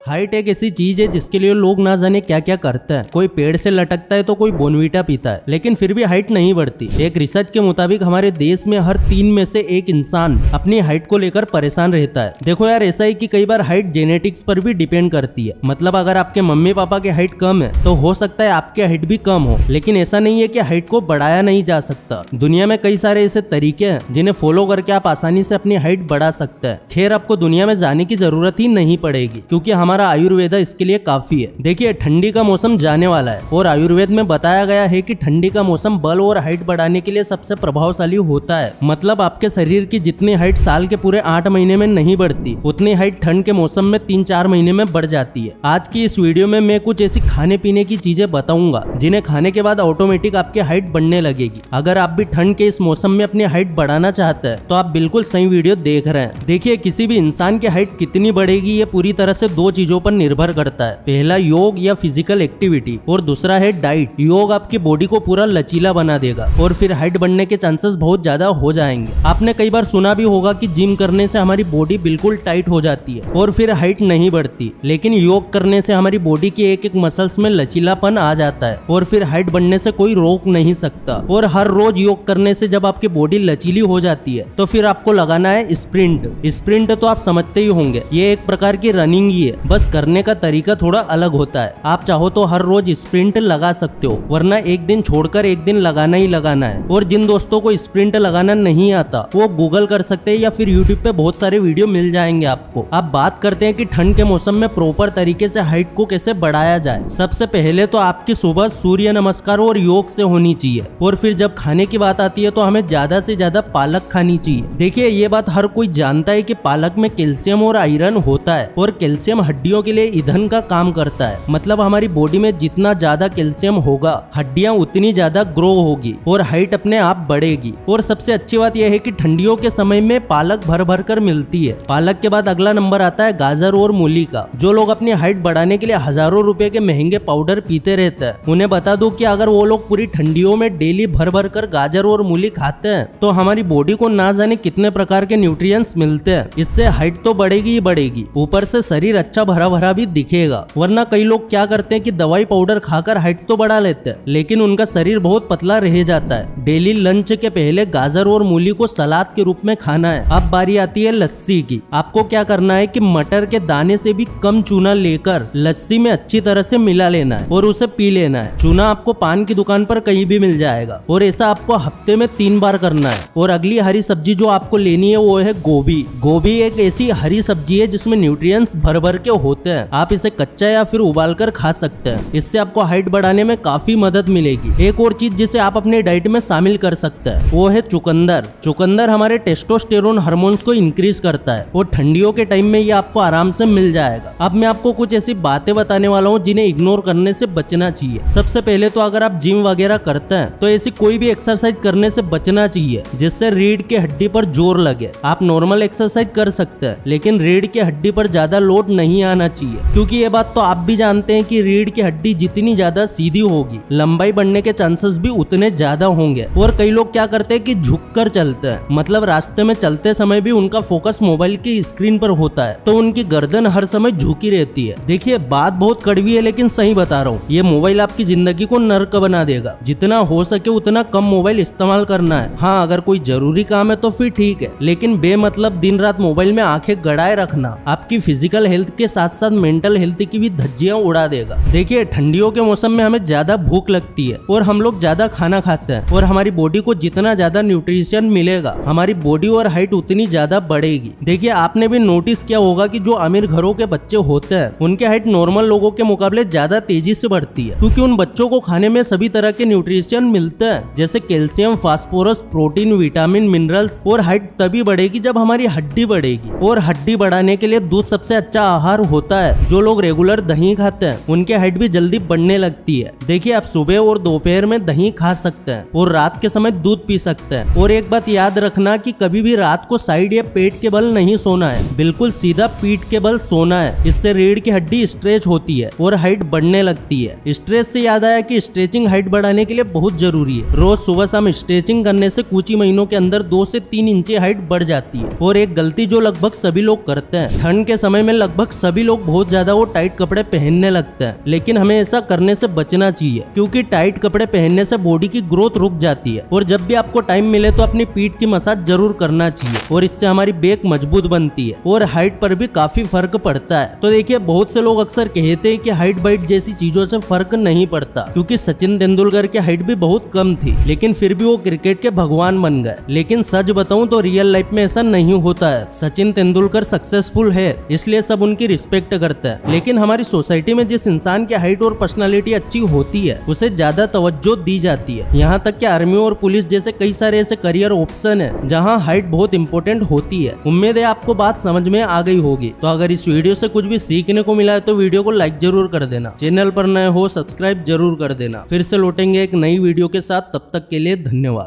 Height एक ऐसी चीज है जिसके लिए लोग ना जाने क्या क्या करते हैं। कोई पेड़ से लटकता है तो कोई बोनवीटा पीता है, लेकिन फिर भी हाइट नहीं बढ़ती। एक रिसर्च के मुताबिक हमारे देश में हर 3 में से 1 इंसान अपनी हाइट को लेकर परेशान रहता है। देखो यार, ऐसा है कि कई बार हाइट जेनेटिक्स पर भी डिपेंड करती है। मतलब अगर आपके मम्मी पापा की हाइट कम है तो हो सकता है आपकी हाइट भी कम हो, लेकिन ऐसा नहीं है कि हाइट को बढ़ाया नहीं जा सकता। दुनिया में कई सारे ऐसे तरीके हैं जिन्हें फॉलो करके आप आसानी से अपनी हाइट बढ़ा सकते हैं। खैर, आपको दुनिया में जाने की जरूरत ही नहीं पड़ेगी क्योंकि हमारा आयुर्वेद इसके लिए काफी है। देखिए, ठंडी का मौसम जाने वाला है और आयुर्वेद में बताया गया है कि ठंडी का मौसम बल और हाइट बढ़ाने के लिए सबसे प्रभावशाली होता है। मतलब आपके शरीर की जितनी हाइट साल के पूरे 8 महीने में नहीं बढ़ती, उतनी हाइट ठंड के मौसम में 3-4 महीने में बढ़ जाती है। आज की इस वीडियो में मैं कुछ ऐसी खाने पीने की चीजें बताऊंगा जिन्हें खाने के बाद ऑटोमेटिक आपकी हाइट बढ़ने लगेगी। अगर आप भी ठंड के इस मौसम में अपनी हाइट बढ़ाना चाहते हैं तो आप बिल्कुल सही वीडियो देख रहे हैं। देखिए, किसी भी इंसान की हाइट कितनी बढ़ेगी ये पूरी तरह से 2 चीजों पर निर्भर करता है। पहला योग या फिजिकल एक्टिविटी और दूसरा है डाइट। योग आपकी बॉडी को पूरा लचीला बना देगा और फिर हाइट बढ़ने के चांसेस बहुत ज्यादा हो जाएंगे। आपने कई बार सुना भी होगा कि जिम करने से हमारी बॉडी बिल्कुल टाइट हो जाती है और फिर हाइट नहीं बढ़ती, लेकिन योग करने से हमारी बॉडी के एक एक मसल्स में लचीलापन आ जाता है और फिर हाइट बढ़ने से कोई रोक नहीं सकता। और हर रोज योग करने से जब आपकी बॉडी लचीली हो जाती है तो फिर आपको लगाना है स्प्रिंट। स्प्रिंट तो आप समझते ही होंगे, ये एक प्रकार की रनिंग ही है, बस करने का तरीका थोड़ा अलग होता है। आप चाहो तो हर रोज स्प्रिंट लगा सकते हो, वरना एक दिन छोड़कर एक दिन लगाना ही लगाना है। और जिन दोस्तों को स्प्रिंट लगाना नहीं आता वो गूगल कर सकते हैं या फिर यूट्यूब पे बहुत सारे वीडियो मिल जाएंगे आपको। अब बात करते हैं कि ठंड के मौसम में प्रॉपर तरीके से हाइट को कैसे बढ़ाया जाए। सबसे पहले तो आपकी सुबह सूर्य नमस्कार और योग से होनी चाहिए, और फिर जब खाने की बात आती है तो हमें ज्यादा से ज्यादा पालक खानी चाहिए। देखिए, ये बात हर कोई जानता है कि पालक में कैल्शियम और आयरन होता है और कैल्शियम हड्डियों के लिए ईंधन का काम करता है। मतलब हमारी बॉडी में जितना ज्यादा कैल्शियम होगा, हड्डियां उतनी ज्यादा ग्रो होगी और हाइट अपने आप बढ़ेगी। और सबसे अच्छी बात यह है कि ठंडियों के समय में पालक भर भर कर मिलती है। पालक के बाद अगला नंबर आता है गाजर और मूली का। जो लोग अपनी हाइट बढ़ाने के लिए हजारों रुपए के महंगे पाउडर पीते रहते हैं, उन्हें बता दूं कि अगर वो लोग पूरी ठंडियों में डेली भर भर कर गाजर और मूली खाते हैं तो हमारी बॉडी को ना जाने कितने प्रकार के न्यूट्रिएंट्स मिलते हैं। इससे हाइट तो बढ़ेगी ही बढ़ेगी, ऊपर से शरीर अच्छा भरा भरा भी दिखेगा। वरना कई लोग क्या करते हैं कि दवाई पाउडर खाकर हाइट तो बढ़ा लेते हैं, लेकिन उनका शरीर बहुत पतला रह जाता है। डेली लंच के पहले गाजर और मूली को सलाद के रूप में खाना है। अब बारी आती है लस्सी की। आपको क्या करना है कि मटर के दाने से भी कम चूना लेकर लस्सी में अच्छी तरह से मिला लेना है और उसे पी लेना है। चूना आपको पान की दुकान पर कहीं भी मिल जाएगा और ऐसा आपको हफ्ते में 3 बार करना है। और अगली हरी सब्जी जो आपको लेनी है वो है गोभी। गोभी एक ऐसी हरी सब्जी है जिसमें न्यूट्रिएंट्स भर भर के होते हैं। आप इसे कच्चा या फिर उबालकर खा सकते हैं। इससे आपको हाइट बढ़ाने में काफी मदद मिलेगी। एक और चीज जिसे आप अपने डाइट में शामिल कर सकते हैं वो है चुकंदर। चुकंदर हमारे टेस्टोस्टेरोन हार्मोन्स को इंक्रीज करता है और ठंडियों के टाइम में ये आपको आराम से मिल जाएगा। अब मैं आपको कुछ ऐसी बातें बताने वाला हूँ जिन्हें इग्नोर करने से बचना चाहिए। सबसे पहले तो अगर आप जिम वगैरह करते हैं तो ऐसी कोई भी एक्सरसाइज करने से बचना चाहिए जिससे रीढ़ की हड्डी पर जोर लगे। आप नॉर्मल एक्सरसाइज कर सकते हैं, लेकिन रीढ़ की हड्डी पर ज्यादा लोड नहीं आना चाहिए, क्योंकि ये बात तो आप भी जानते हैं कि रीढ़ की हड्डी जितनी ज्यादा सीधी होगी, लंबाई बढ़ने के चांसेस भी उतने ज्यादा होंगे। और कई लोग क्या करते हैं कि झुककर चलते हैं, मतलब रास्ते में चलते समय भी उनका फोकस मोबाइल की स्क्रीन पर होता है तो उनकी गर्दन हर समय झुकी रहती है। देखिए, बात बहुत कड़वी है लेकिन सही बता रहा हूँ, ये मोबाइल आपकी जिंदगी को नर्क बना देगा। जितना हो सके उतना कम मोबाइल इस्तेमाल करना है। हाँ, अगर कोई जरूरी काम है तो फिर ठीक है, लेकिन बेमतलब दिन रात मोबाइल में आंखें गड़ाए रखना आपकी फिजिकल हेल्थ के साथ साथ मेंटल हेल्थ की भी धज्जियां उड़ा देगा। देखिए, ठंडियों के मौसम में हमें ज्यादा भूख लगती है और हम लोग ज्यादा खाना खाते हैं, और हमारी बॉडी को जितना ज्यादा न्यूट्रिशन मिलेगा हमारी बॉडी और हाइट उतनी ज्यादा बढ़ेगी। देखिए, आपने भी नोटिस किया होगा कि जो अमीर घरों के बच्चे होते हैं उनके हाइट नॉर्मल लोगों के मुकाबले ज्यादा तेजी से बढ़ती है, क्योंकि उन बच्चों को खाने में सभी तरह के न्यूट्रिशन मिलते हैं, जैसे calcium, phosphorus, protein, vitamin, minerals. और हाइट तभी बढ़ेगी जब हमारी हड्डी बढ़ेगी, और हड्डी बढ़ाने के लिए दूध सबसे अच्छा आहार होता है। जो लोग रेगुलर दही खाते हैं उनके हाइट भी जल्दी बढ़ने लगती है। देखिए, आप सुबह और दोपहर में दही खा सकते हैं और रात के समय दूध पी सकते हैं। और एक बात याद रखना कि कभी भी रात को साइड या पेट के बल नहीं सोना है, बिल्कुल सीधा पीठ के बल सोना है। इससे रीढ़ की हड्डी स्ट्रेच होती है और हाइट बढ़ने लगती है। स्ट्रेच से याद आया कि स्ट्रेचिंग हाइट बढ़ाने के लिए बहुत जरूरी है। रोज सुबह शाम स्ट्रेचिंग करने से कुछ ही महीनों के अंदर 2 से 3 इंच हाइट बढ़ जाती है। और एक गलती जो लगभग सभी लोग करते हैं, ठंड के समय में लगभग सभी सभी लोग बहुत ज्यादा वो टाइट कपड़े पहनने लगते हैं, लेकिन हमें ऐसा करने से बचना चाहिए क्योंकि टाइट कपड़े पहनने से बॉडी की ग्रोथ रुक जाती है। और जब भी आपको टाइम मिले तो अपनी पीठ की मसाज जरूर करना चाहिए और इससे हमारी बैक मजबूत बनती है और हाइट पर भी काफी फर्क पड़ता है। तो देखिए, बहुत से लोग अक्सर कहते हैं कि हाइट बाइट जैसी चीजों से फर्क नहीं पड़ता क्योंकि सचिन तेंदुलकर की हाइट भी बहुत कम थी, लेकिन फिर भी वो क्रिकेट के भगवान बन गए। लेकिन सच बताऊं तो रियल लाइफ में ऐसा नहीं होता है। सचिन तेंदुलकर सक्सेसफुल है इसलिए सब उनकी रिस्पेक्ट करते हैं, लेकिन हमारी सोसाइटी में जिस इंसान की हाइट और पर्सनालिटी अच्छी होती है उसे ज्यादा तवज्जो दी जाती है। यहाँ तक कि आर्मी और पुलिस जैसे कई सारे ऐसे करियर ऑप्शन है जहाँ हाइट बहुत इंपॉर्टेंट होती है। उम्मीद है आपको बात समझ में आ गई होगी। तो अगर इस वीडियो से कुछ भी सीखने को मिला है तो वीडियो को लाइक जरूर कर देना, चैनल पर नए हो सब्सक्राइब जरूर कर देना। फिर से लौटेंगे एक नई वीडियो के साथ, तब तक के लिए धन्यवाद।